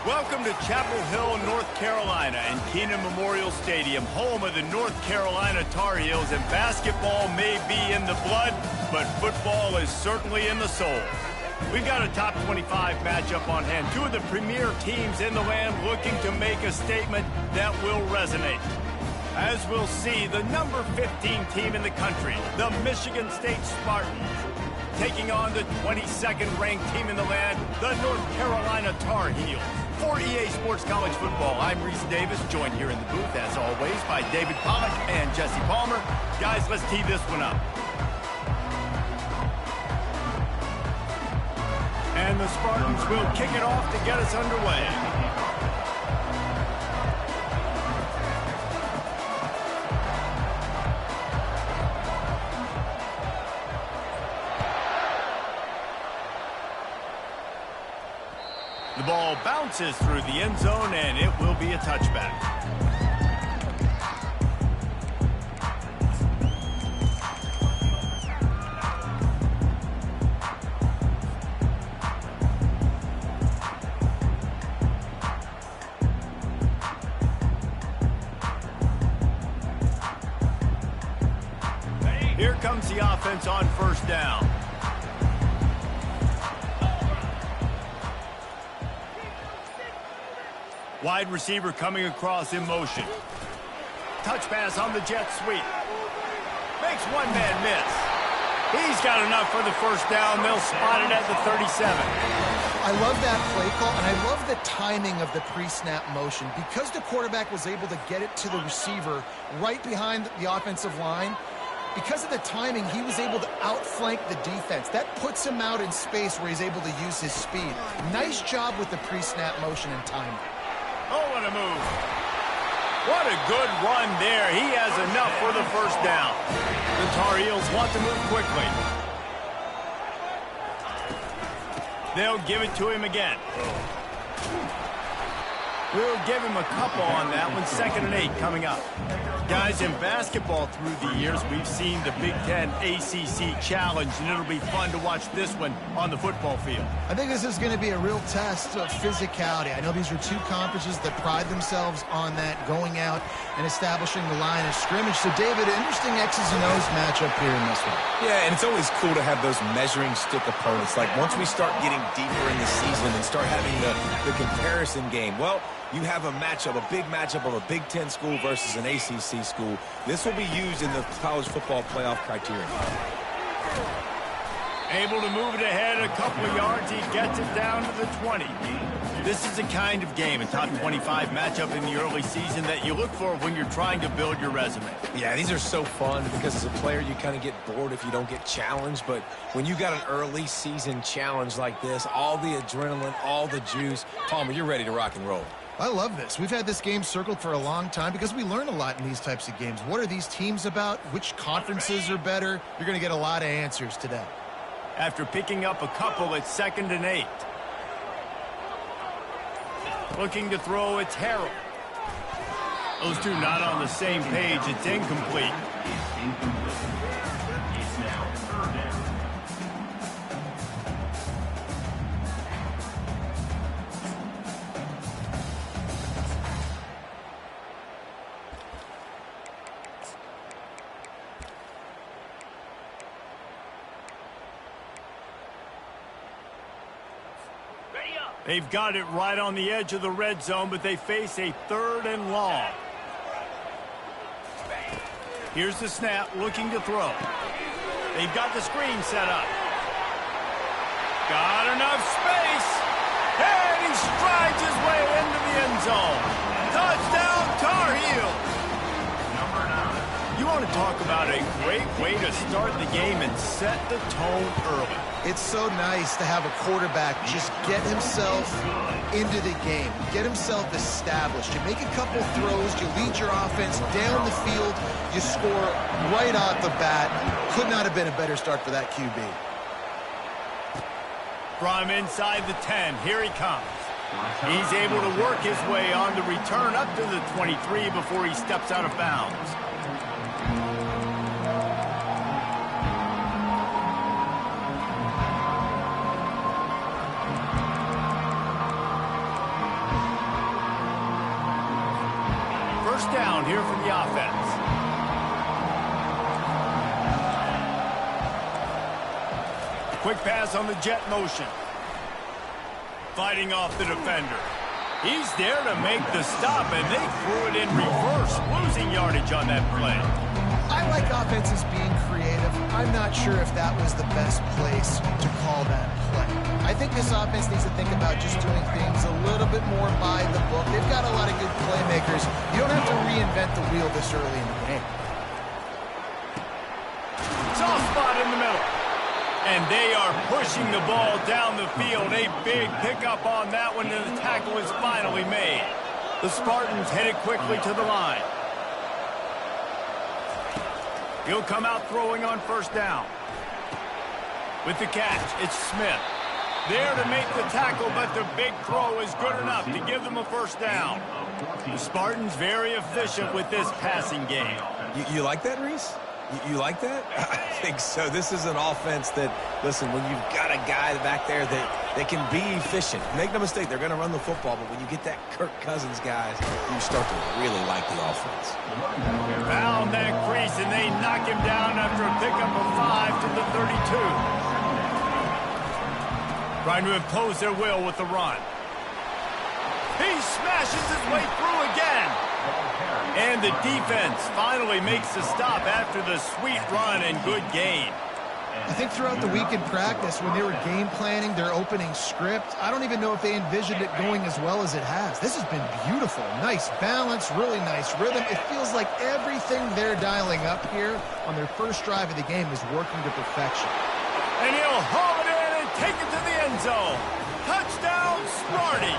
Welcome to Chapel Hill, North Carolina, and Keenan Memorial Stadium, home of the North Carolina Tar Heels, and basketball may be in the blood, but football is certainly in the soul. We've got a top 25 matchup on hand. Two of the premier teams in the land looking to make a statement that will resonate. As we'll see, the number 15 team in the country, the Michigan State Spartans, taking on the 22nd ranked team in the land, the North Carolina Tar Heels. For EA Sports College Football, I'm Reese Davis, joined here in the booth, as always, by David Pollack and Jesse Palmer. Guys, let's tee this one up. And the Spartans will kick it off to get us underway. The ball bounces through the end zone, and it will be a touchback. Here comes the offense on first down. Wide receiver coming across in motion. Touch pass on the jet sweep. Makes one man miss. He's got enough for the first down. They'll spot it at the 37. I love that play call, and I love the timing of the pre-snap motion. Because the quarterback was able to get it to the receiver right behind the offensive line, because of the timing, he was able to outflank the defense. That puts him out in space where he's able to use his speed. Nice job with the pre-snap motion and timing. Oh, what a move. What a good run there. He has enough for the first down. The Tar Heels want to move quickly. They'll give it to him again. We'll give him a couple on that one. 2nd and 8 coming up. Guys, in basketball through the years, we've seen the Big Ten ACC Challenge, and it'll be fun to watch this one on the football field. I think this is going to be a real test of physicality. I know these are two conferences that pride themselves on that, going out and establishing the line of scrimmage. So, David, interesting X's and O's matchup here in this one. Yeah, and it's always cool to have those measuring stick opponents. Like, once we start getting deeper in the season and start having the comparison game, well, you have a matchup, a big matchup of a Big Ten school versus an ACC school. This will be used in the college football playoff criteria. Able to move it ahead a couple of yards. He gets it down to the 20. This is the kind of game, a top 25 matchup in the early season, that you look for when you're trying to build your resume. Yeah, these are so fun because as a player, you kind of get bored if you don't get challenged. But when you got an early season challenge like this, all the adrenaline, all the juice, Palmer, you're ready to rock and roll. I love this. We've had this game circled for a long time because we learn a lot in these types of games. What are these teams about? Which conferences are better? You're going to get a lot of answers today. After picking up a couple, it's 2nd and 8. Looking to throw, it's Harrell. Those two not on the same page. It's incomplete. They've got it right on the edge of the red zone, but they face a 3rd and long. Here's the snap, looking to throw. They've got the screen set up. Got enough space. And he strides his way into the end zone. Touchdown, Tar Heels. You want to talk about a great way to start the game and set the tone early. It's so nice to have a quarterback just get himself into the game, get himself established. You make a couple throws, you lead your offense down the field, you score right off the bat. Could not have been a better start for that QB. From inside the 10, here he comes. He's able to work his way on the return up to the 23 before he steps out of bounds. first down here for the offense. Quick pass on the jet motion. Fighting off the defender. He's there to make the stop, and they threw it in reverse, losing yardage on that play. I like offenses being creative. I'm not sure if that was the best place to call that play. I think this offense needs to think about just doing things a little bit more by the book. They've got a lot of good playmakers. You don't have to reinvent the wheel this early in the game. Soft spot in the middle. And they are pushing the ball down the field. A big pickup on that one, and the tackle is finally made. The Spartans headed quickly to the line. He'll come out throwing on first down. With the catch, it's Smith. There to make the tackle, but the big throw is good enough to give them a first down. The Spartans very efficient with this passing game. You like that, Reese? You like that? I think so. This is an offense that, listen, when you've got a guy back there that can be efficient. Make no mistake, they're going to run the football, but when you get that Kirk Cousins, guys, you start to really like the offense. Found that crease, and they knock him down after a pickup of 5 to the 32. Trying to impose their will with the run. He smashes his way through again. And the defense finally makes the stop after the sweet run and good gain. I think throughout the week in practice, when they were game planning their opening script, I don't even know if they envisioned it going as well as it has. This has been beautiful. Nice balance, really nice rhythm. It feels like everything they're dialing up here on their first drive of the game is working to perfection. And he'll haul it in and take it to the end zone. Touchdown, Sparty.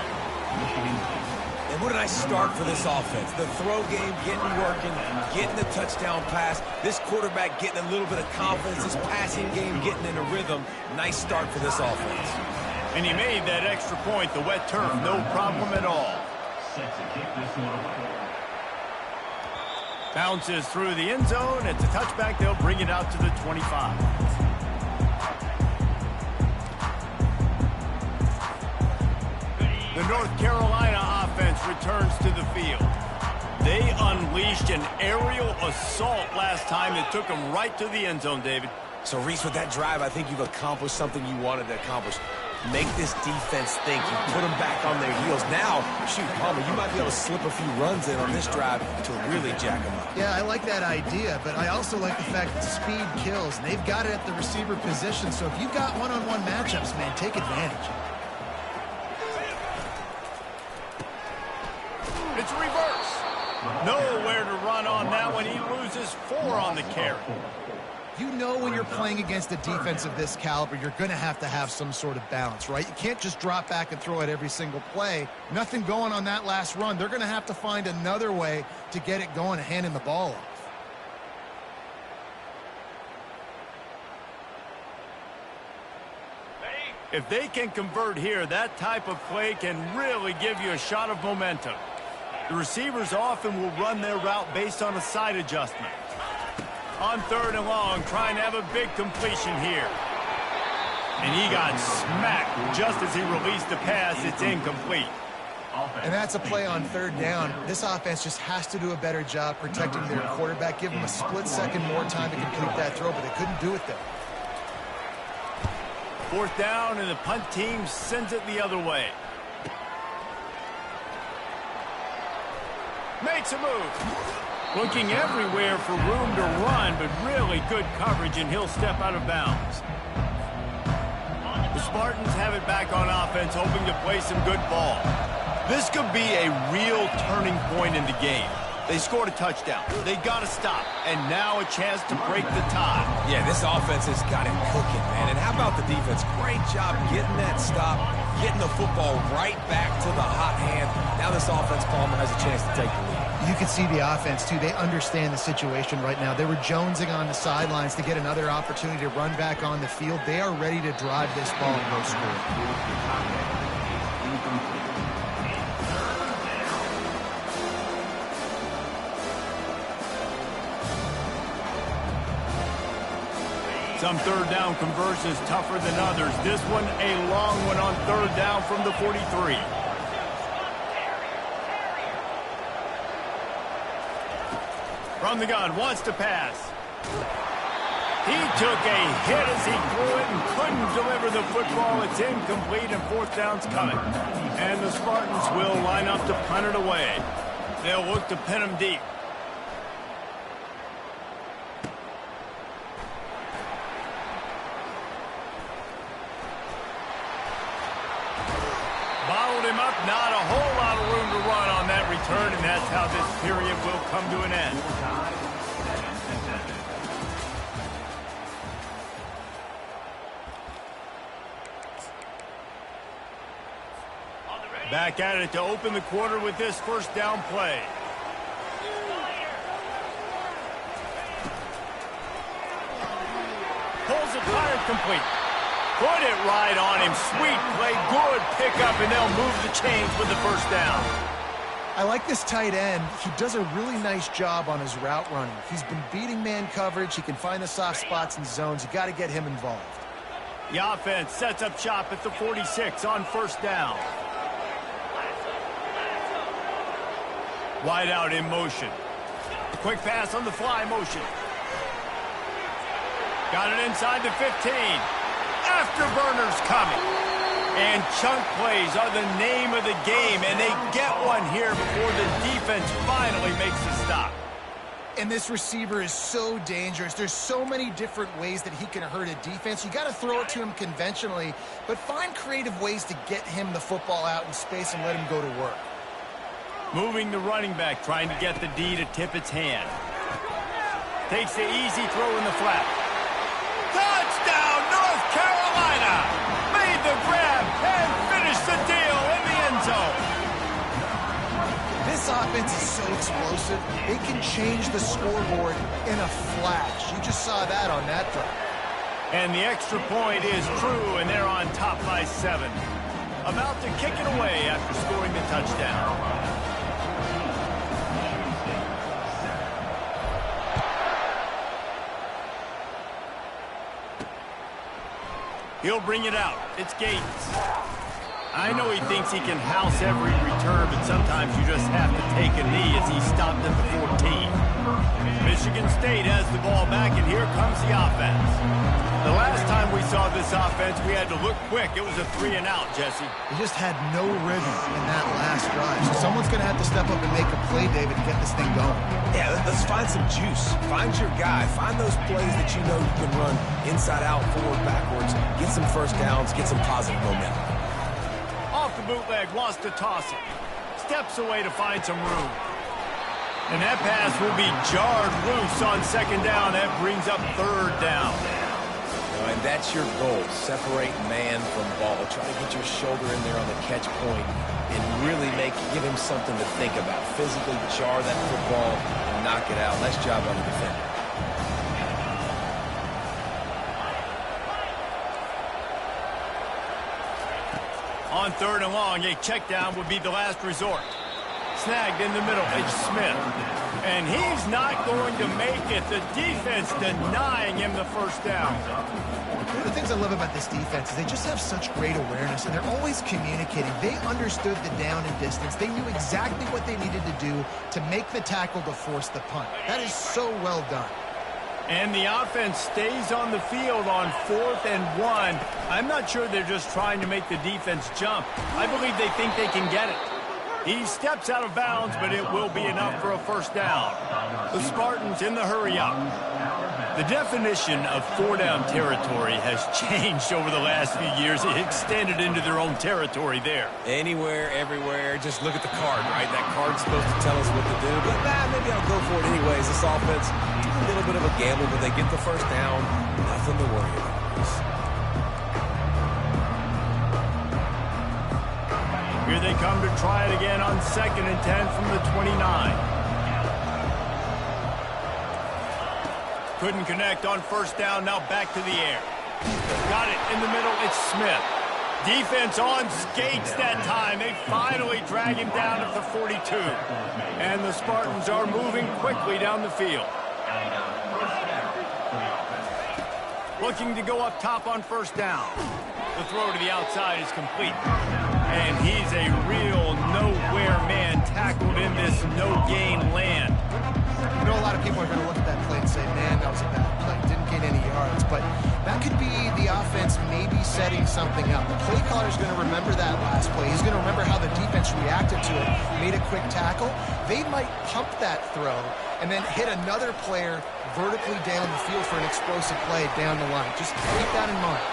And what a nice start for this offense. The throw game getting working, getting the touchdown pass. This quarterback getting a little bit of confidence. This passing game getting in a rhythm. Nice start for this offense. And he made that extra point, the wet turf, no problem at all. Bounces through the end zone. It's a touchback. They'll bring it out to the 25. The North Carolina offense returns to the field. They unleashed an aerial assault last time that took them right to the end zone, David. So, Reese, with that drive, I think you've accomplished something you wanted to accomplish. Make this defense think. You put them back on their heels. Now, shoot, Palmer, you might be able to slip a few runs in on this drive to really jack them up. Yeah, I like that idea, but I also like the fact that speed kills, and they've got it at the receiver position. So if you've got one-on-one matchups, man, take advantage. It's reverse. Nowhere to run on that one. He loses 4 on the carry. You know when you're playing against a defense of this caliber, you're going to have some sort of balance, right? You can't just drop back and throw it every single play. Nothing going on that last run. They're going to have to find another way to get it going and handing the ball off. If they can convert here, that type of play can really give you a shot of momentum. The receivers often will run their route based on a side adjustment. On 3rd and long, trying to have a big completion here. And he got smacked just as he released the pass. It's incomplete. And that's a play on 3rd down. This offense just has to do a better job protecting their quarterback. Give them a split second more time to complete that throw, but they couldn't do it there. 4th down, and the punt team sends it the other way. Makes a move. Looking everywhere for room to run, but really good coverage, and he'll step out of bounds. The Spartans have it back on offense, hoping to play some good ball. This could be a real turning point in the game. They scored a touchdown. They got to stop, and now a chance to break the tie. Yeah, this offense has got it cooking, man. And how about the defense? Great job getting that stop, getting the football right back to the hot hand. Now this offense, Palmer, has a chance to take the lead. You can see the offense, too. They understand the situation right now. They were jonesing on the sidelines to get another opportunity to run back on the field. They are ready to drive this ball and go score. Some 3rd down conversions tougher than others. This one a long one on 3rd down from the 43. From the gun, wants to pass. He took a hit as he threw it and couldn't deliver the football. It's incomplete and fourth down's coming. And the Spartans will line up to punt it away. They'll look to pin him deep. Bottled him up, not a whole lot of room to run on that return, and that's how this period will come to an end. Back at it to open the quarter with this first down play. Pulls it, fired complete. Put it right on him. Sweet play, good pickup, and they'll move the chains with the first down. I like this tight end. He does a really nice job on his route running. He's been beating man coverage. He can find the soft spots and zones. You got to get him involved. The offense sets up shop at the 46 on first down. Wide out in motion. Quick pass on the fly motion. Got it inside the 15. Afterburners coming. And chunk plays are the name of the game, and they get one here before the defense finally makes the stop. And this receiver is so dangerous. There's so many different ways that he can hurt a defense. You got to throw it to him conventionally, but find creative ways to get him the football out in space and let him go to work. Moving the running back, trying to get the D to tip its hand. Takes the easy throw in the flat. Touchdown, North Carolina! Made the grab and finished the deal in the end zone. This offense is so explosive, it can change the scoreboard in a flash. You just saw that on that drive. And the extra point is true, and they're on top by 7. About to kick it away after scoring the touchdown. He'll bring it out. It's Gates. I know he thinks he can house every return, but sometimes you just have to take a knee as he stopped at the 14. Michigan State has the ball back, and here comes the offense. The last time we saw this offense, we had to look quick. It was a 3-and-out, Jesse. They just had no rhythm in that last drive. So someone's going to have to step up and make a play, David, to get this thing going. Yeah, let's find some juice. Find your guy. Find those plays that you know you can run inside out, forward, backwards. Get some first downs. Get some positive momentum. Off the bootleg, wants to toss it. Steps away to find some room. And that pass will be jarred loose on second down. That brings up third down. And that's your goal. Separate man from ball. Try to get your shoulder in there on the catch point and really give him something to think about. Physically jar that football and knock it out. Nice job on the defender. On third and long, a check down would be the last resort. Snagged in the middle, it's Smith. And he's not going to make it. The defense denying him the first down. One of the things I love about this defense is they just have such great awareness, and they're always communicating. They understood the down and distance. They knew exactly what they needed to do to make the tackle to force the punt. That is so well done. And the offense stays on the field on 4th and 1. I'm not sure they're just trying to make the defense jump. I believe they think they can get it. He steps out of bounds, but it will be enough for a first down. The Spartans in the hurry-up. The definition of 4-down territory has changed over the last few years. It extended into their own territory there. Anywhere, everywhere, just look at the card, right? That card's supposed to tell us what to do, but maybe I'll go for it anyways. This offense, a little bit of a gamble, but they get the first down. Nothing to worry about. Here they come to try it again on 2nd and 10 from the 29. Couldn't connect on first down, now back to the air. Got it in the middle, it's Smith. Defense on skates that time. They finally drag him down at the 42. And the Spartans are moving quickly down the field. Looking to go up top on first down. The throw to the outside is complete. And he's a real nowhere man tackled in this no-gain land. You know, a lot of people he's setting something up. The play caller is going to remember that last play. He's going to remember how the defense reacted to it, made a quick tackle. They might pump that throw and then hit another player vertically down the field for an explosive play down the line. Just keep that in mind.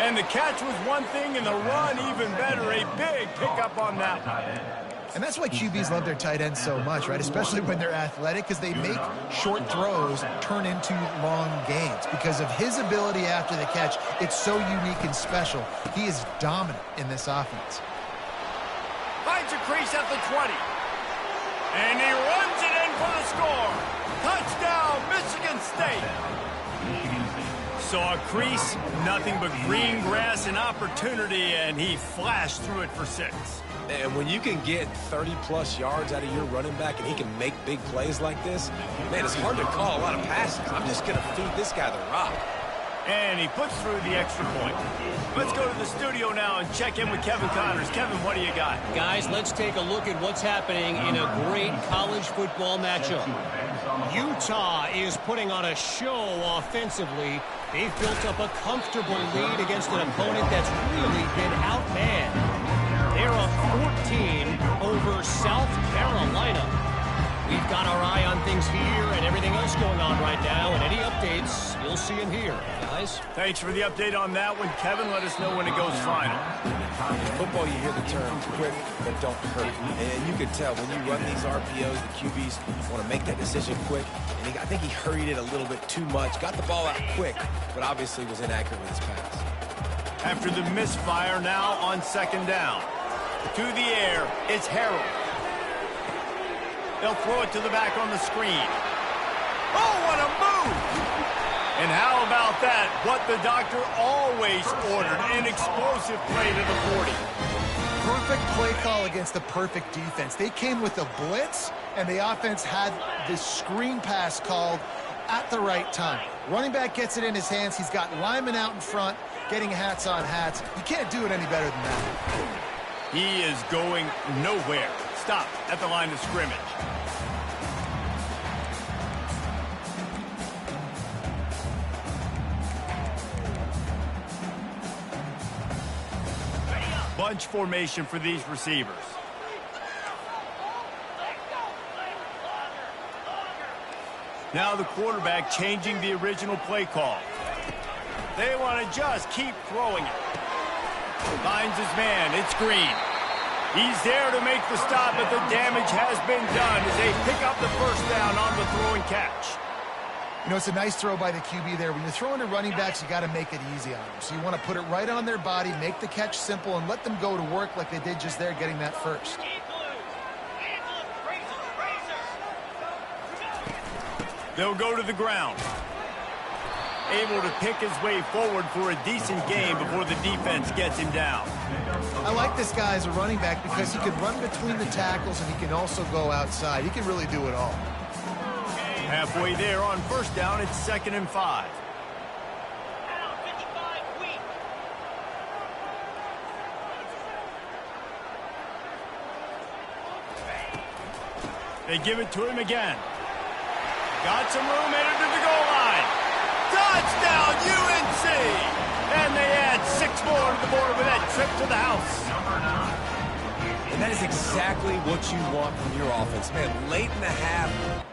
And the catch was one thing, and the run even better. A big pickup on that one. And that's why QBs love their tight ends so much, right? Especially when they're athletic, because they make short throws turn into long gains. Because of his ability after the catch, it's so unique and special. He is dominant in this offense. Finds a crease at the 20. And he runs it in for the score. Touchdown, Michigan State. Saw a crease, nothing but green grass and opportunity, and he flashed through it for 6. And when you can get 30-plus yards out of your running back and he can make big plays like this, man, it's hard to call a lot of passes. I'm just going to feed this guy the rock. And he puts through the extra point. Let's go to the studio now and check in with Kevin Connors. Kevin, what do you got? Guys, let's take a look at what's happening in a great college football matchup. Utah is putting on a show offensively. They've built up a comfortable lead against an opponent that's really been outmanned. They're up 14 over South Carolina. We've got our eye on things here and everything else going on right now, and any updates you'll see in here, guys. Thanks for the update on that one, Kevin. Let us know when it goes final. In football, you hear the term quick but don't hurt. And you can tell when you run these RPOs, the QBs want to make that decision quick. And I think he hurried it a little bit too much. Got the ball out quick, but obviously was inaccurate with his pass. After the misfire, now on second down. To the air, it's Harold. They'll throw it to the back on the screen. Oh, what a move! And how about that? What the doctor always ordered, an explosive play to the 40. Perfect play call against the perfect defense. They came with a blitz, and the offense had this screen pass called at the right time. Running back gets it in his hands. He's got linemen out in front, getting hats on hats. You can't do it any better than that. He is going nowhere. Stop at the line of scrimmage. Bunch formation for these receivers. Now the quarterback changing the original play call. They want to just keep throwing it. Finds his man. It's Green. He's there to make the stop, but the damage has been done as they pick up the first down on the throwing catch. You know, it's a nice throw by the QB there. When you're throwing to running backs, you got to make it easy on them. So you want to put it right on their body, make the catch simple, and let them go to work like they did just there, getting that first. They'll go to the ground. Able to pick his way forward for a decent game before the defense gets him down. I like this guy as a running back because he can run between the tackles and he can also go outside. He can really do it all. Halfway there on first down, it's 2nd and 5. They give it to him again. Got some room, headed to the goal line. Touchdown, UNC! And they add 6 more to the board with that trip to the house. And that is exactly what you want from your offense. Man, late in the half,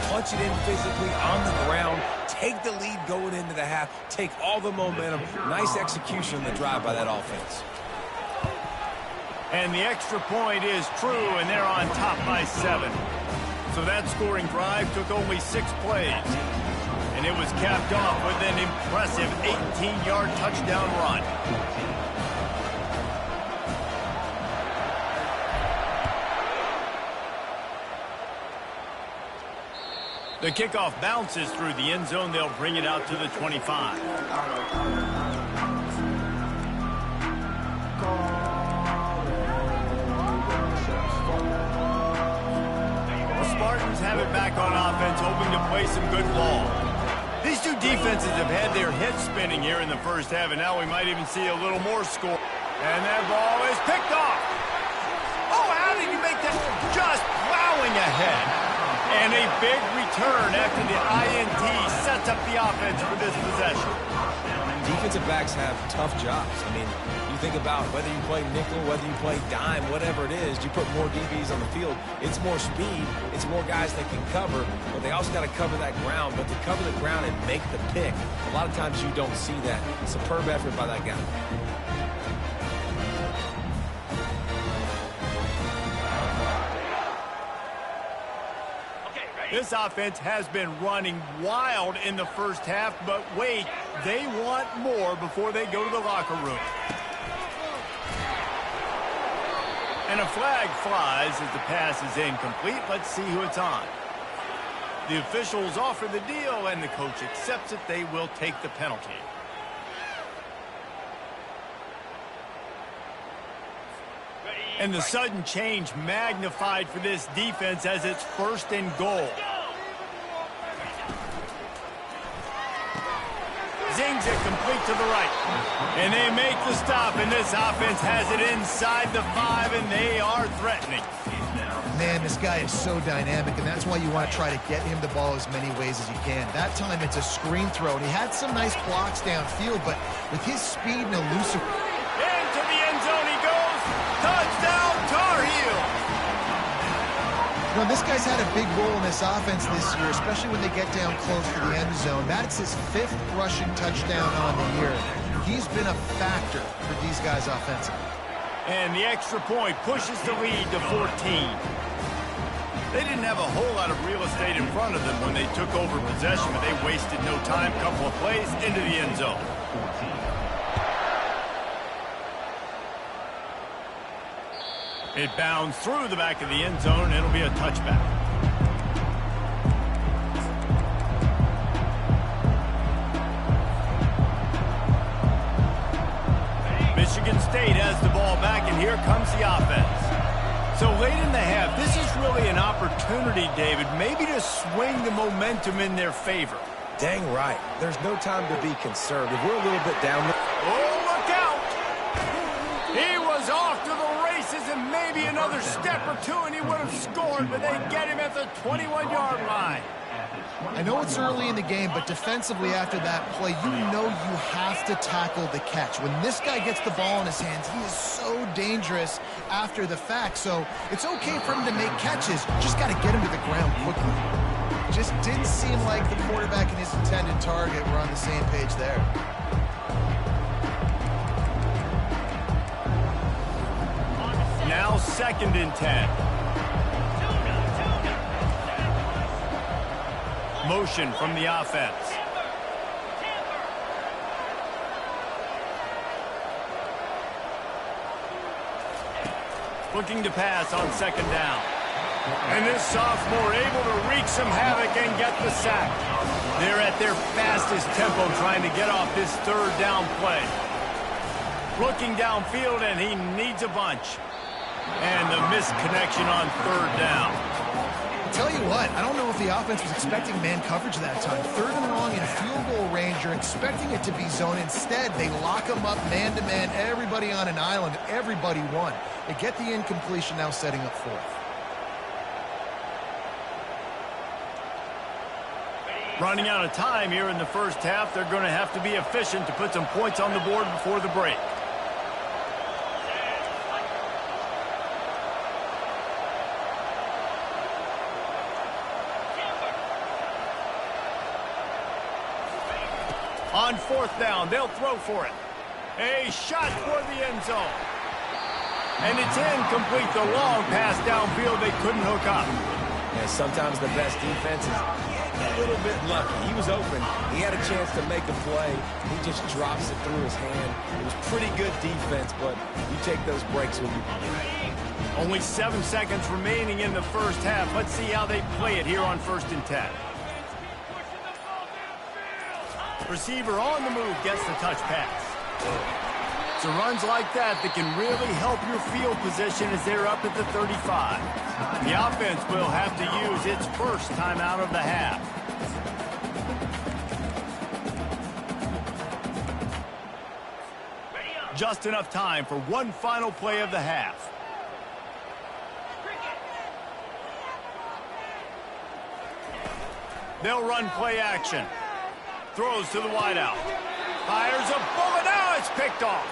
punch it in physically on the ground, take the lead going into the half, take all the momentum. Nice execution on the drive by that offense. And the extra point is true, and they're on top by 7. So that scoring drive took only 6 plays. And it was capped off with an impressive 18-yard touchdown run. The kickoff bounces through the end zone. They'll bring it out to the 25. The Spartans have it back on offense, hoping to play some good ball. These two defenses have had their heads spinning here in the first half, and now we might even see a little more score. And that ball is picked off. Oh, how did you make that? Just plowing ahead. And a big return after the INT sets up the offense for this possession. Defensive backs have tough jobs. I mean, you think about whether you play nickel, whether you play dime, whatever it is, you put more DBs on the field. It's more speed. It's more guys that can cover, but they also got to cover that ground. But to cover the ground and make the pick, a lot of times you don't see that. Superb effort by that guy. This offense has been running wild in the first half, but wait, they want more before they go to the locker room. And a flag flies as the pass is incomplete. Let's see who it's on. The officials offer the deal, and the coach accepts it. They will take the penalty. And the sudden change magnified for this defense as it's 1st and goal. Zings it complete to the right. And they make the stop, and this offense has it inside the 5, and they are threatening. Man, this guy is so dynamic, and that's why you want to try to get him the ball as many ways as you can. That time it's a screen throw, and he had some nice blocks downfield, but with his speed and elusive... Into the end zone he goes. Touchdown, Tar Heels. You know, this guy's had a big role in this offense this year, especially when they get down close to the end zone. That's his 5th rushing touchdown on the year. He's been a factor for these guys offensively. And the extra point pushes the lead to 14. They didn't have a whole lot of real estate in front of them when they took over possession, but they wasted no time. Couple of plays into the end zone. It bounds through the back of the end zone, and it'll be a touchback. Michigan State has the ball back, and here comes the offense. So late in the half, this is really an opportunity, David, maybe to swing the momentum in their favor. Dang right. There's no time to be conservative. We're a little bit down. Oh, look out! He was off to the races, and maybe another step or two, and he would have scored, but they get him at the 21-yard line. I know it's early in the game, but defensively after that play, you know you have to tackle the catch. When this guy gets the ball in his hands, he is so dangerous after the fact. So it's okay for him to make catches. Just got to get him to the ground quickly. Just didn't seem like the quarterback and his intended target were on the same page there. Now 2nd and 10. Motion from the offense. Looking to pass on 2nd down. And this sophomore able to wreak some havoc and get the sack. They're at their fastest tempo trying to get off this 3rd down play. Looking downfield, and he needs a bunch. And the missed connection on 3rd down. Tell you what, I don't know if the offense was expecting man coverage that time. 3rd and long in field goal range, you're expecting it to be zone. Instead, they lock them up man-to-man, everybody on an island, everybody won. They get the incompletion, now setting up 4th. Running out of time here in the first half, they're going to have to be efficient to put some points on the board before the break. On fourth down, they'll throw for it. A shot toward the end zone. And it's incomplete. The long pass downfield, they couldn't hook up. And sometimes the best defense is a little bit lucky. He was open. He had a chance to make a play. He just drops it through his hand. It was pretty good defense, but you take those breaks when you can. Only 7 seconds remaining in the first half. Let's see how they play it here on 1st and 10. Receiver on the move gets the touch pass. So runs like that can really help your field position as they're up at the 35. The offense will have to use its first timeout of the half. Just enough time for one final play of the half. They'll run play action. Throws to the wideout. Fires a bullet. Now it's picked off.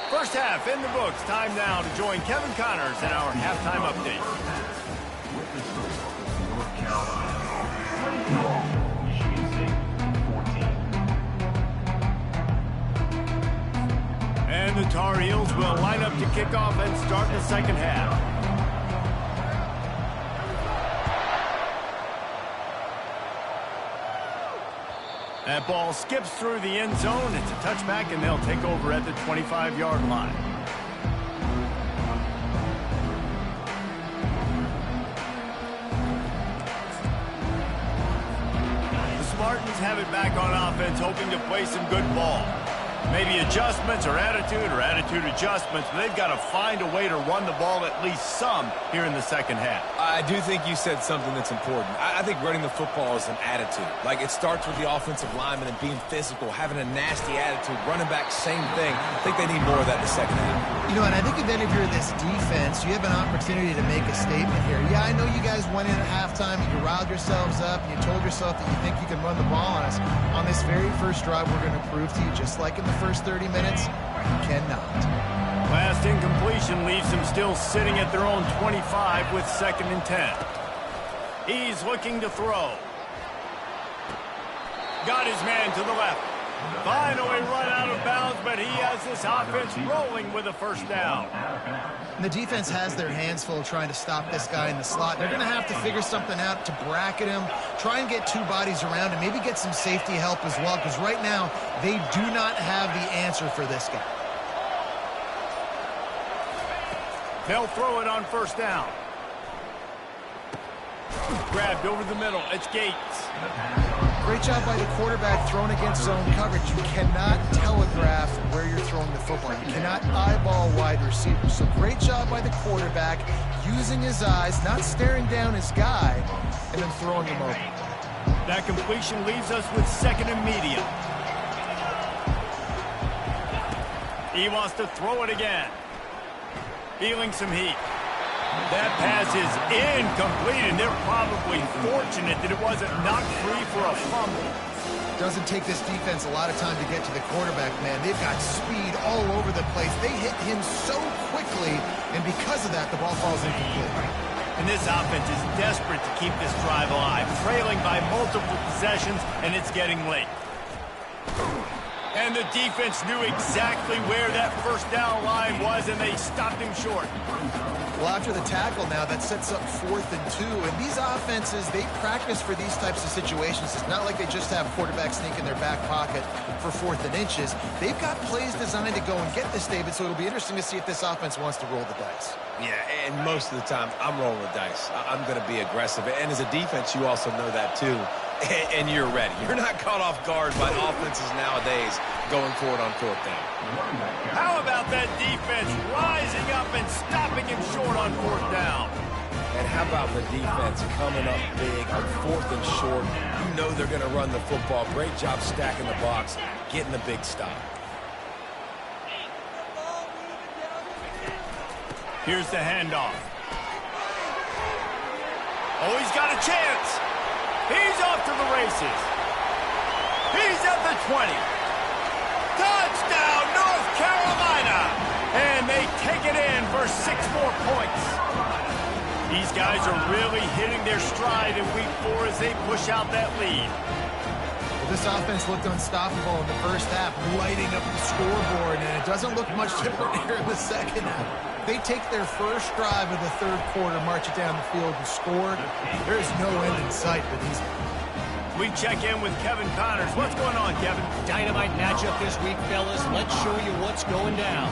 First half in the books. Time now to join Kevin Connors in our halftime update. And the Tar Heels will line up to kick off and start the second half. That ball skips through the end zone. It's a touchback, and they'll take over at the 25-yard line. The Spartans have it back on offense, hoping to play some good ball. Maybe adjustments or attitude adjustments, but they've got to find a way to run the ball at least some here in the second half. I do think you said something that's important. I think running the football is an attitude. Like, it starts with the offensive lineman and being physical, having a nasty attitude. Running back, same thing. I think they need more of that in the second half. You know, and I think if any of you are this defense, you have an opportunity to make a statement here. Yeah, I know you guys went in at halftime, you riled yourselves up, and you told yourself that you think you can run the ball on us. On this very first drive, we're going to prove to you, just like in the first 30 minutes, you cannot. Last incompletion leaves them still sitting at their own 25 with 2nd and 10. He's looking to throw. Got his man to the left. Finally run out of bounds, but he has this offense rolling with a first down. And the defense has their hands full trying to stop this guy in the slot. They're going to have to figure something out to bracket him, try and get 2 bodies around him, maybe get some safety help as well, because right now they do not have the answer for this guy. They'll throw it on first down. Grabbed over the middle. It's Gates. Great job by the quarterback thrown against zone coverage. You cannot telegraph where you're throwing the football. You cannot eyeball wide receivers. So great job by the quarterback using his eyes, not staring down his guy, and then throwing him open. That completion leaves us with 2nd and medium. He wants to throw it again. Feeling some heat. That pass is incomplete, and they're probably fortunate that it wasn't knocked free for a fumble. Doesn't take this defense a lot of time to get to the quarterback, man. They've got speed all over the place. They hit him so quickly, and because of that, the ball falls incomplete. And this offense is desperate to keep this drive alive, trailing by multiple possessions, and it's getting late. And the defense knew exactly where that first down line was, and they stopped him short. Well, after the tackle now, that sets up 4th and 2. And these offenses, they practice for these types of situations. It's not like they just have quarterback sneak in their back pocket for 4th and inches. They've got plays designed to go and get this, David, so it'll be interesting to see if this offense wants to roll the dice. Yeah, and most of the time, I'm rolling the dice. I'm going to be aggressive. And as a defense, you also know that, too. And you're ready. You're not caught off guard by offenses nowadays going for it on 4th down. How about that defense rising up and stopping him short on 4th down? And how about the defense coming up big on 4th and short? You know they're going to run the football. Great job stacking the box, getting the big stop. Here's the handoff. Oh, he's got a chance. He's off to the races. He's at the 20. Touchdown, North Carolina! And they take it in for 6 more points. These guys are really hitting their stride in week 4 as they push out that lead. Well, This offense looked unstoppable in the first half, lighting up the scoreboard, and it doesn't look much different here in the second half. They take their first drive of the third quarter, march it down the field and score. There's no end in sight for these. We check in with Kevin Connors. What's going on, Kevin? Dynamite matchup this week, fellas. Let's show you what's going down.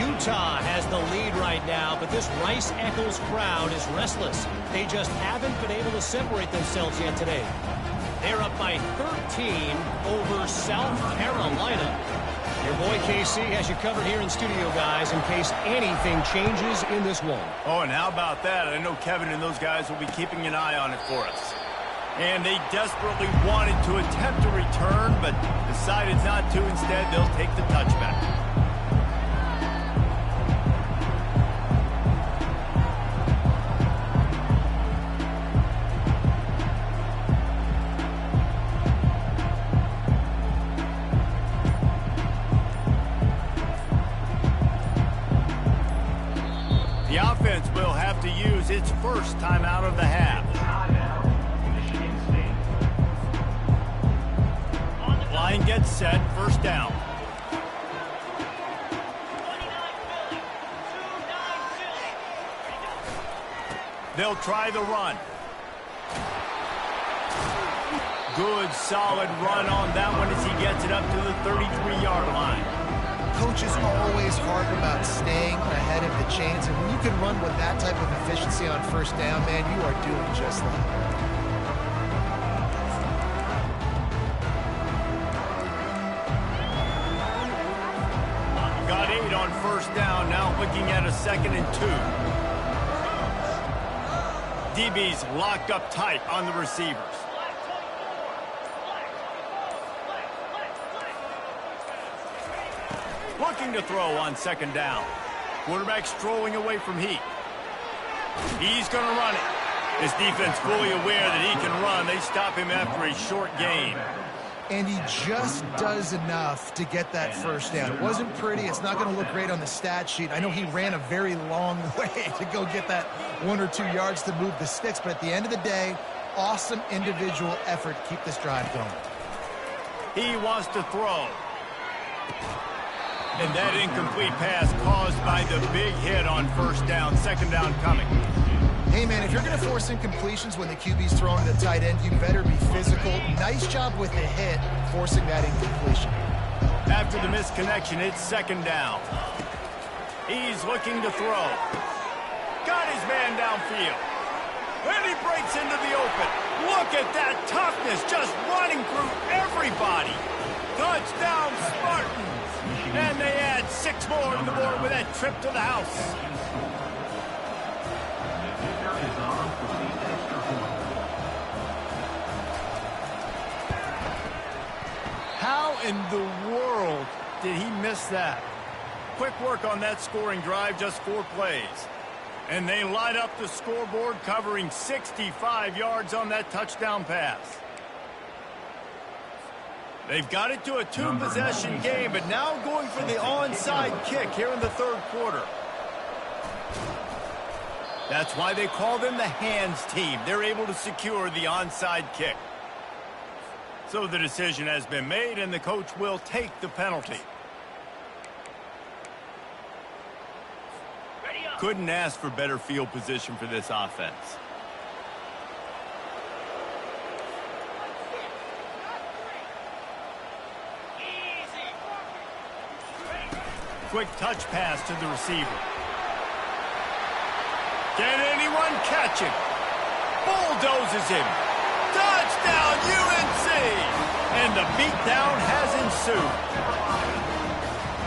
Utah has the lead right now, but this Rice-Eccles crowd is restless. They just haven't been able to separate themselves yet today. They're up by 13 over South Carolina. Your boy KC has you covered here in studio, guys, in case anything changes in this one. Oh, and how about that? I know Kevin and those guys will be keeping an eye on it for us. And they desperately wanted to attempt a return, but decided not to. Instead, they'll take the touchback. The offense will have to use its first timeout of the half. Line gets set, first down. They'll try the run. Good, solid run on that one as he gets it up to the 33-yard line. Coaches always harp about staying ahead of the chains, and when you can run with that type of efficiency on first down, man, you are doing just that. Got 8 on first down, now looking at a 2nd and 2. DB's locked up tight on the receivers. Looking to throw on 2nd down. Quarterback strolling away from heat. He's going to run it. His defense fully aware that he can run. They stop him after a short gain. And he just does enough to get that first down. It wasn't pretty. It's not going to look great on the stat sheet. I know he ran a very long way to go get that 1 or 2 yards to move the sticks, but at the end of the day, awesome individual effort to keep this drive going. He wants to throw. And that incomplete pass caused by the big hit on first down. 2nd down coming. Hey, man, if you're going to force incompletions when the QB's throwing to the tight end, you better be physical. Nice job with the hit, forcing that incompletion. After the misconnection, it's 2nd down. He's looking to throw. Got his man downfield. And he breaks into the open. Look at that toughness, just running through everybody. Touchdown, Spartans. And they add 6 more on the board with that trip to the house. How in the world did he miss that? Quick work on that scoring drive, just 4 plays. And they light up the scoreboard, covering 65 yards on that touchdown pass. They've got it to a 2-possession game, but now going for the onside kick here in the 3rd quarter. That's why they call them the hands team. They're able to secure the onside kick. So the decision has been made, and the coach will take the penalty. Couldn't ask for better field position for this offense. Quick touch pass to the receiver. Can anyone catch him? Bulldozes him. Touchdown, UNC! And the beatdown has ensued.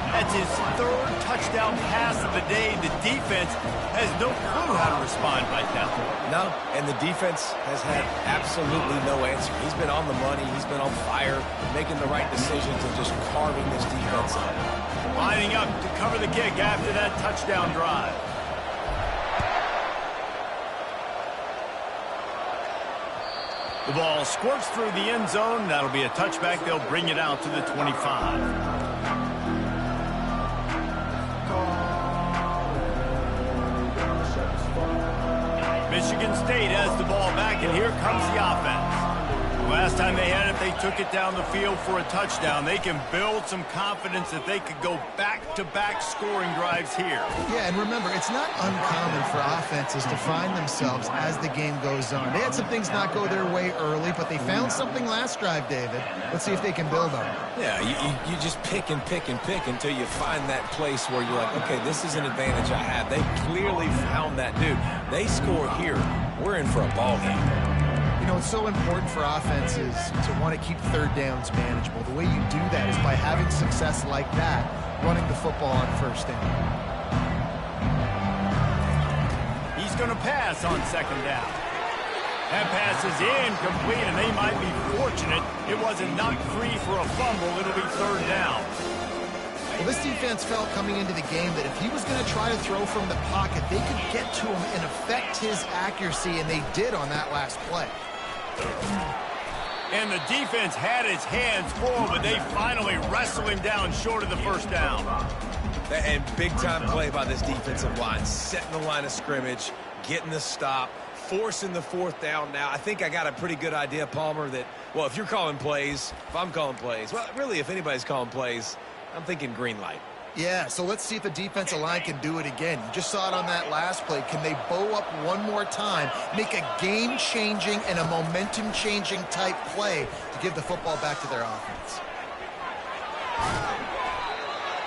That's his 3rd touchdown pass of the day. The defense has no clue how to respond right now. No, and the defense has had absolutely no answer. He's been on the money. He's been on fire, making the right decisions and just carving this defense up. Lining up to cover the kick after that touchdown drive. The ball squirts through the end zone. That'll be a touchback. They'll bring it out to the 25. Michigan State has the ball back, and here comes the offense. Last time they had it, they took it down the field for a touchdown. They can build some confidence that they could go back-to-back scoring drives here. Yeah, and remember, it's not uncommon for offenses to find themselves as the game goes on. They had some things not go their way early, but they found something last drive, David. Let's see if they can build on it. Yeah, you just pick and pick and pick until you find that place where you're like, okay, this is an advantage I have. They clearly found that dude. They score here. We're in for a ball game. You know, it's so important for offenses to want to keep third downs manageable. The way you do that is by having success like that, running the football on first down. He's going to pass on second down. That pass is incomplete, and they might be fortunate it wasn't knocked free for a fumble. It'll be third down. Well, this defense felt coming into the game that if he was going to try to throw from the pocket, they could get to him and affect his accuracy, and they did on that last play. And the defense had its hands full, but they finally wrestled him down short of the first down. And big-time play by this defensive line, setting the line of scrimmage, getting the stop, forcing the fourth down. Now, I think I got a pretty good idea, Palmer, that, well, if you're calling plays, if I'm calling plays, well, really, if anybody's calling plays, I'm thinking green light. Yeah, so let's see if the defensive line can do it again. You just saw it on that last play. Can they bow up one more time, make a game-changing and a momentum-changing type play to give the football back to their offense?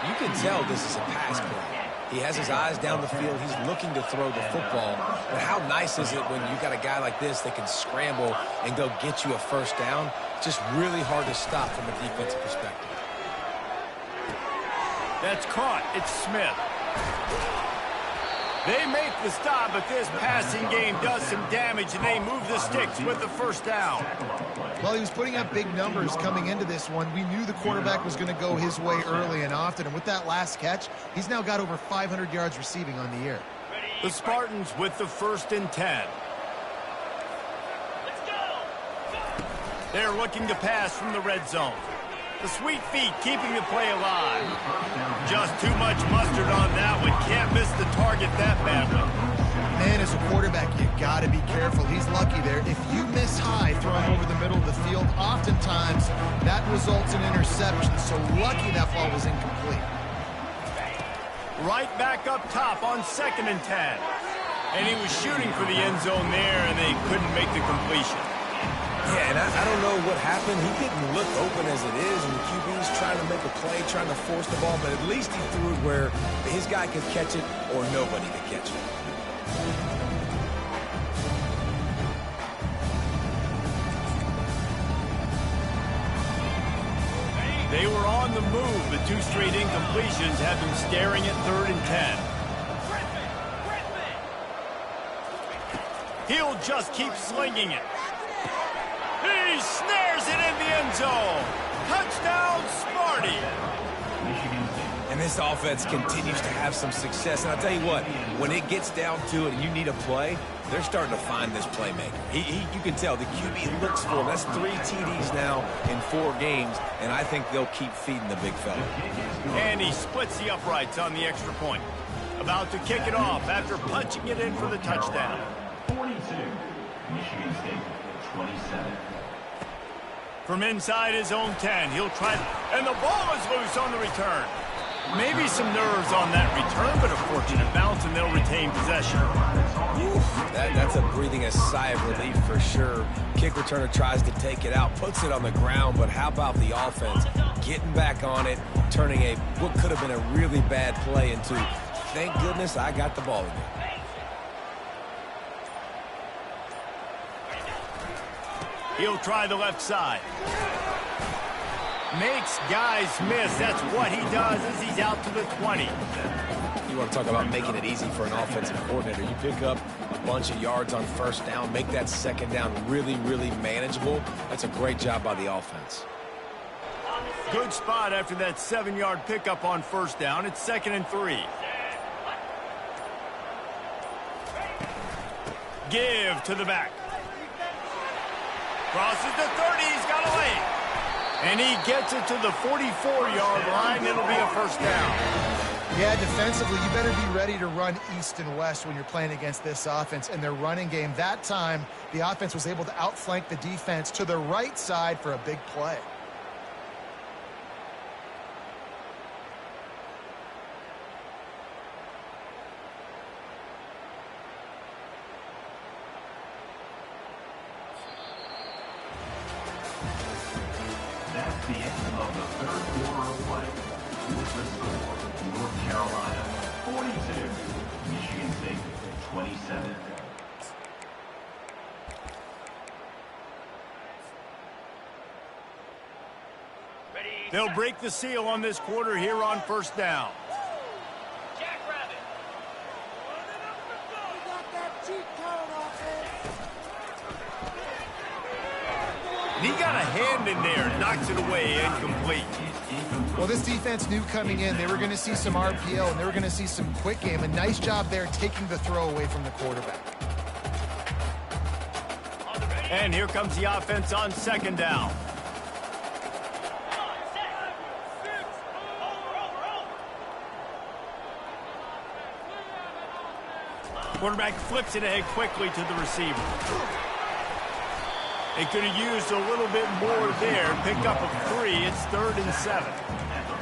You can tell this is a pass play. He has his eyes down the field. He's looking to throw the football. But how nice is it when you got a guy like this that can scramble and go get you a first down? Just really hard to stop from a defensive perspective. That's caught. It's Smith. They make the stop, but this passing game does some damage, and they move the sticks with the first down. Well, he was putting up big numbers coming into this one. We knew the quarterback was going to go his way early and often, and with that last catch, he's now got over 500 yards receiving on the year. The Spartans with the 1st and 10. They're looking to pass from the red zone. The sweet feet keeping the play alive. Just too much mustard on that one. Can't miss the target that badly. Man, as a quarterback, you got to be careful. He's lucky there. If you miss high throwing over the middle of the field, oftentimes that results in interception. So lucky that ball was incomplete. Right back up top on 2nd and 10. And he was shooting for the end zone there, and they couldn't make the completion. Yeah, and I don't know what happened. He didn't look open as it is, and the QB's trying to make a play, trying to force the ball, but at least he threw it where his guy could catch it or nobody could catch it. They were on the move, but 2 straight incompletions have them staring at 3rd and 10. He'll just keep slinging it. He snares it in the end zone. Touchdown, Sparty. And this offense continues to have some success. And I'll tell you what, when it gets down to it and you need a play, they're starting to find this playmaker. You can tell the QB looks for him. That's 3 TDs now in 4 games, and I think they'll keep feeding the big fella. And he splits the uprights on the extra point. About to kick it off after punching it in for the touchdown. 42, Michigan State, 27. From inside his own 10, he'll try, and the ball is loose on the return. Maybe some nerves on that return, but a fortunate bounce, and they'll retain possession. That's a breathing a sigh of relief for sure. Kick returner tries to take it out, puts it on the ground, but how about the offense getting back on it, turning what could have been a really bad play into, thank goodness I got the ball again. He'll try the left side. Makes guys miss. That's what he does as he's out to the 20. You want to talk about making it easy for an offensive coordinator. You pick up a bunch of yards on first down, make that second down really, really manageable. That's a great job by the offense. Good spot after that 7-yard pickup on first down. It's 2nd and 3. Give to the back. Crosses the 30, he's got a lane. And he gets it to the 44-yard line. It'll be a first down. Yeah, defensively, you better be ready to run east and west when you're playing against this offense. In their running game, that time, the offense was able to outflank the defense to the right side for a big play. That's the end of the third quarter of play. With the score, North Carolina 42, Michigan State 27. They'll break the seal on this quarter here on first down. And he got a hand in there, knocks it away, incomplete. Well, this defense knew coming in they were going to see some RPO and they were going to see some quick game. A nice job there taking the throw away from the quarterback. And here comes the offense on second down. Quarterback flips it ahead quickly to the receiver. They could have used a little bit more there. Pick up a 3. It's 3rd and 7.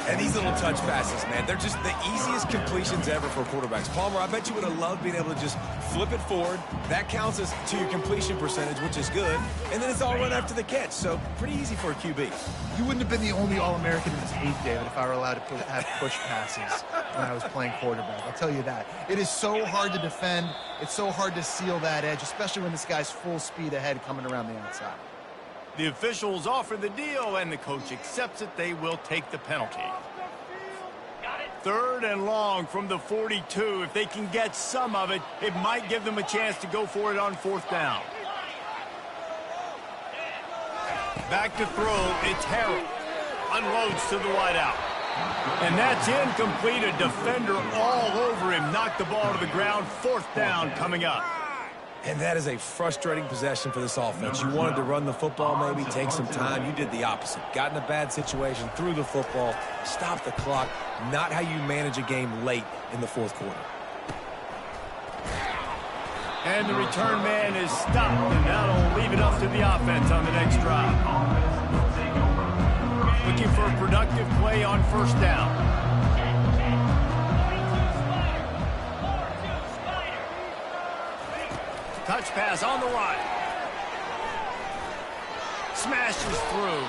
And these little touch passes, man, they're just the easiest completions ever for quarterbacks. Palmer, I bet you would have loved being able to just flip it forward. That counts as to your completion percentage, which is good. And then it's all run after the catch, so pretty easy for a QB. You wouldn't have been the only All-American in this league, David, if I were allowed to have push passes when I was playing quarterback. I'll tell you that. It is so hard to defend. It's so hard to seal that edge, especially when this guy's full speed ahead coming around the outside. The officials offer the deal, and the coach accepts it. They will take the penalty. 3rd and long from the 42. If they can get some of it, it might give them a chance to go for it on 4th down. Back to throw. It's Harrell. Unloads to the wideout. And that's incomplete. A defender all over him. Knocked the ball to the ground. 4th down coming up. And that is a frustrating possession for this offense. You wanted to run the football, maybe take some time. You did the opposite. Got in a bad situation, threw the football, stopped the clock. Not how you manage a game late in the 4th quarter. And the return man is stopped, and that'll leave it up to the offense on the next drive. Looking for a productive play on 1st down. Touch pass on the right. Smashes through.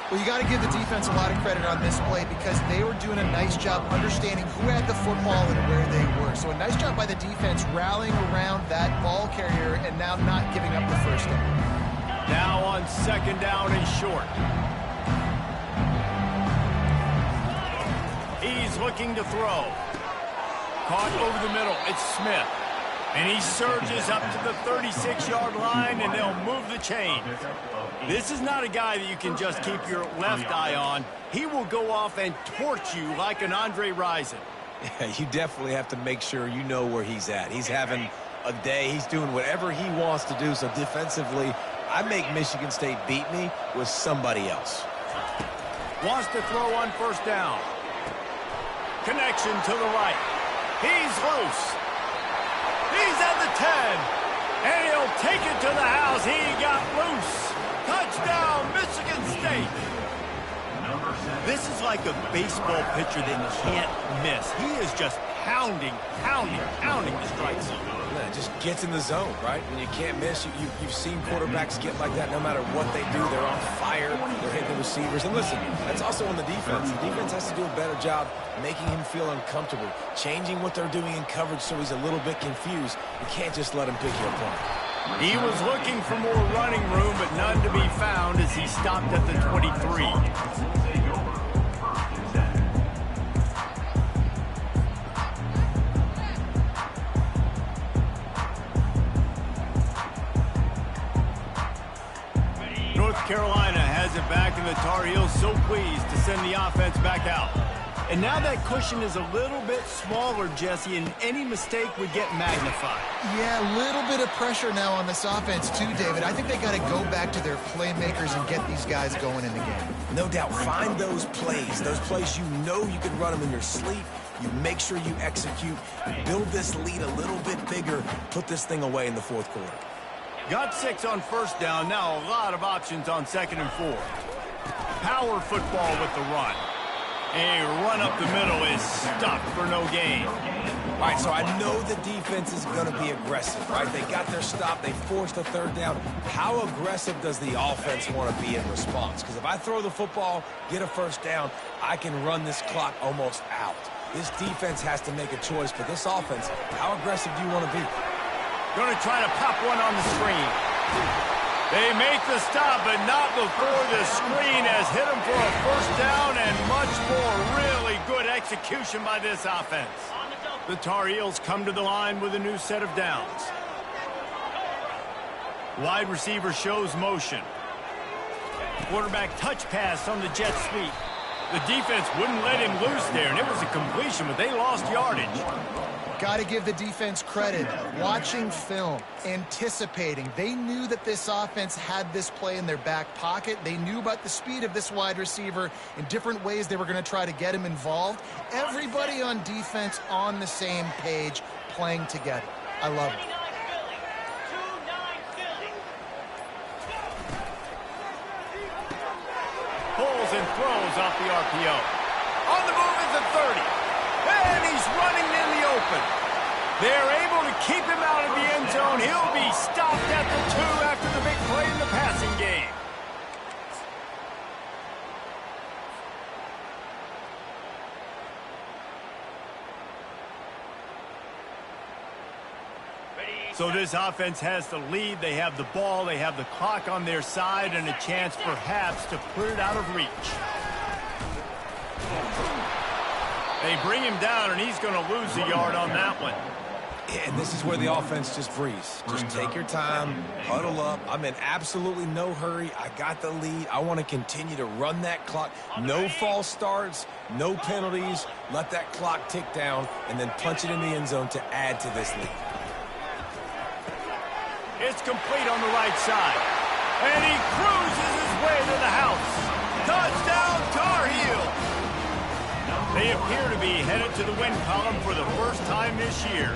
Well, you got to give the defense a lot of credit on this play because they were doing a nice job understanding who had the football and where they were. So a nice job by the defense rallying around that ball carrier and now not giving up the first down. Now on 2nd down and short. He's looking to throw. Caught over the middle. It's Smith. And he surges up to the 36-yard line, and they'll move the chain. This is not a guy that you can just keep your left eye on. He will go off and torch you like an Andre Rison. Yeah, you definitely have to make sure you know where he's at. He's having a day. He's doing whatever he wants to do. So defensively, I make Michigan State beat me with somebody else. Wants to throw on 1st down. Connection to the right. He's loose. He's at the 10, and he'll take it to the house. He got loose. Touchdown, Michigan State. This is like a baseball pitcher that can't miss. He is just pounding the strike zone. Yeah, it just gets in the zone, right? When you can't miss, you've seen quarterbacks get like that no matter what they do. They're on fire. They're hitting the receivers. And listen, that's also on the defense. The defense has to do a better job making him feel uncomfortable, changing what they're doing in coverage so he's a little bit confused. You can't just let him pick you apart. He was looking for more running room, but none to be found as he stopped at the 23. North Carolina has it back, and the Tar Heels so pleased to send the offense back out. And now that cushion is a little bit smaller, Jesse, and any mistake would get magnified. Yeah, a little bit of pressure now on this offense too, David. I think they got to go back to their playmakers and get these guys going in the game. No doubt, find those plays you know you can run them in your sleep. You make sure you execute, build this lead a little bit bigger, put this thing away in the fourth quarter. Got 6 on first down. Now a lot of options on 2nd and 4. Power football with the run. A run up the middle is stuck for no gain. All right, so I know the defense is going to be aggressive, right? They got their stop. They forced a 3rd down. How aggressive does the offense want to be in response? Because if I throw the football, get a 1st down, I can run this clock almost out. This defense has to make a choice. For this offense, how aggressive do you want to be? Going to try to pop one on the screen. They make the stop, but not before the screen has hit them for a 1st down and much more. Really good execution by this offense. The Tar Heels come to the line with a new set of downs. Wide receiver shows motion. Quarterback touch pass on the jet sweep. The defense wouldn't let him loose there, and it was a completion, but they lost yardage. Got to give the defense credit. Watching film, anticipating. They knew that this offense had this play in their back pocket. They knew about the speed of this wide receiver in different ways they were going to try to get him involved. Everybody on defense on the same page, playing together. I love it. Pulls and throws off the RPO. On the move is the 30. And he's running in the open. They're able to keep him out of the end zone. He'll be stopped at the 2 after the big play in the passing game. So this offense has the lead. They have the ball. They have the clock on their side and a chance perhaps to put it out of reach. They bring him down, and he's going to lose a yard on that one. Yeah, and this is where the offense just breathes. Just take your time, huddle up. I'm in absolutely no hurry. I got the lead. I want to continue to run that clock. No false starts, no penalties. Let that clock tick down, and then punch it in the end zone to add to this lead. It's complete on the right side. And he cruises his way to the house. Touchdown, Tar Heels. They appear to be headed to the win column for the first time this year.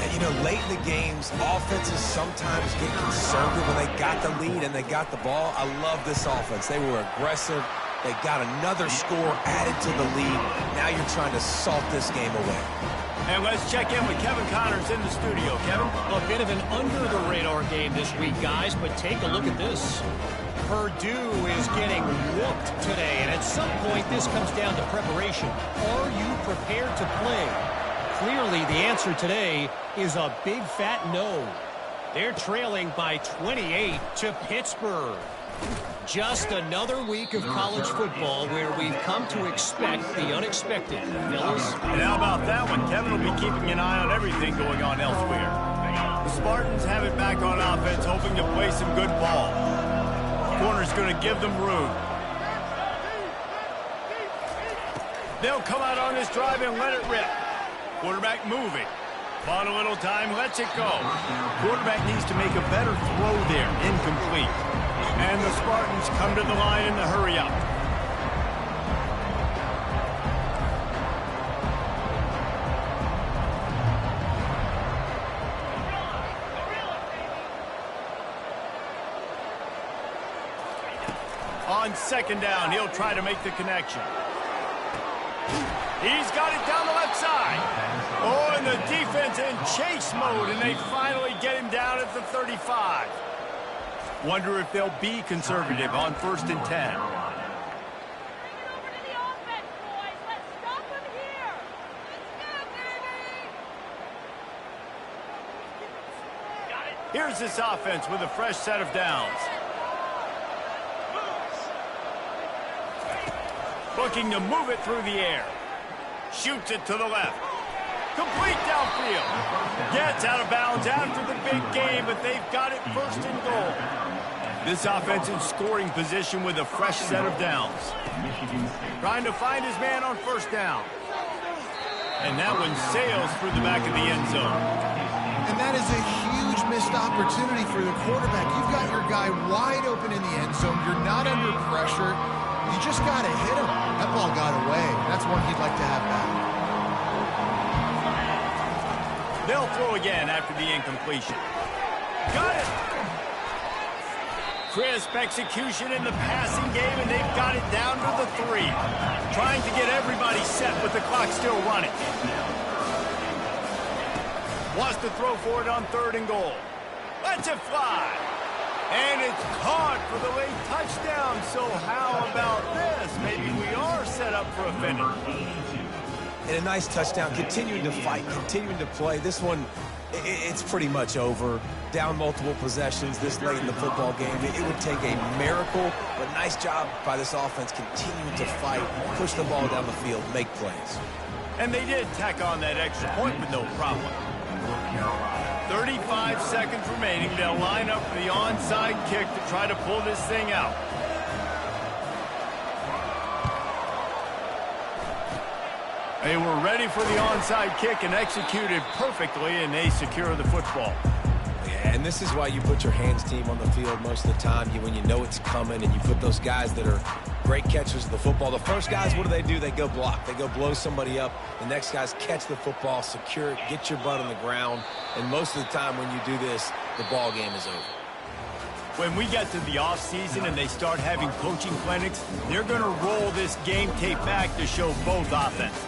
And, you know, late in the games, offenses sometimes get conservative when they got the lead and they got the ball. I love this offense. They were aggressive. They got another score added to the lead. Now you're trying to salt this game away. And let's check in with Kevin Connors in the studio. Kevin? A bit of an under-the-radar game this week, guys, but take a look at this. Purdue is getting whooped today, and at some point this comes down to preparation. Are you prepared to play? Clearly, the answer today is a big fat no. They're trailing by 28 to Pittsburgh. Just another week of college football where we've come to expect the unexpected. Fellas? And how about that one? Kevin will be keeping an eye on everything going on elsewhere. The Spartans have it back on offense, hoping to play some good ball. Corner's going to give them room. They'll come out on this drive and let it rip. Quarterback moving. On a little time, lets it go. Quarterback needs to make a better throw there. Incomplete. And the Spartans come to the line in the hurry up. On 2nd down, he'll try to make the connection. He's got it down the left side. Oh, and the defense in chase mode, and they finally get him down at the 35. Wonder if they'll be conservative on 1st and 10. Here's this offense with a fresh set of downs. Looking to move it through the air. Shoots it to the left. Complete downfield. Gets out of bounds after the big game, but they've got it 1st and goal. This offense in scoring position with a fresh set of downs. Trying to find his man on 1st down. And that one sails through the back of the end zone. And that is a huge missed opportunity for the quarterback. You've got your guy wide open in the end zone. You're not under pressure. You just got to hit him. That ball got away. That's one he'd like to have back. They'll throw again after the incompletion. Got it! Crisp execution in the passing game, and they've got it down to the 3. Trying to get everybody set with the clock still running. Wants to throw for it on 3rd and goal. Lets it fly. And it's caught for the late touchdown. So how about this? Maybe we are set up for a finish. And a nice touchdown, continuing to fight, continuing to play. This one, it's pretty much over. Down multiple possessions this late in the football game. It would take a miracle, but nice job by this offense continuing to fight, push the ball down the field, make plays. And they did tack on that extra point with no problem. 35 seconds remaining. They'll line up for the onside kick to try to pull this thing out. They were ready for the onside kick and executed perfectly, and they secure the football. Yeah, and this is why you put your hands team on the field most of the time, when you know it's coming, and you put those guys that are great catchers of the football. The first guys, what do? They go block. They go blow somebody up. The next guys catch the football, secure it, get your butt on the ground. And most of the time when you do this, the ball game is over. When we get to the offseason and they start having coaching clinics, they're going to roll this game tape back to show both offenses.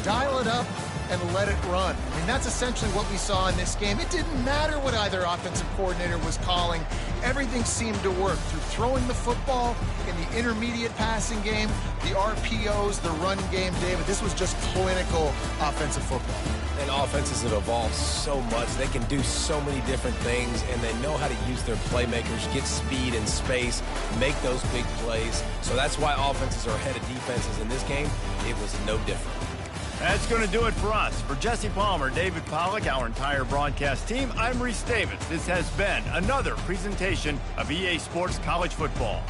Dial it up and let it run. I mean, that's essentially what we saw in this game. It didn't matter what either offensive coordinator was calling. Everything seemed to work through throwing the football in the intermediate passing game, the RPOs, the run game. David, this was just clinical offensive football. And offenses have evolved so much. They can do so many different things, and they know how to use their playmakers, get speed and space, make those big plays. So that's why offenses are ahead of defenses in this game. It was no different. That's going to do it for us. For Jesse Palmer, David Pollack, our entire broadcast team, I'm Reese Davis. This has been another presentation of EA Sports College Football.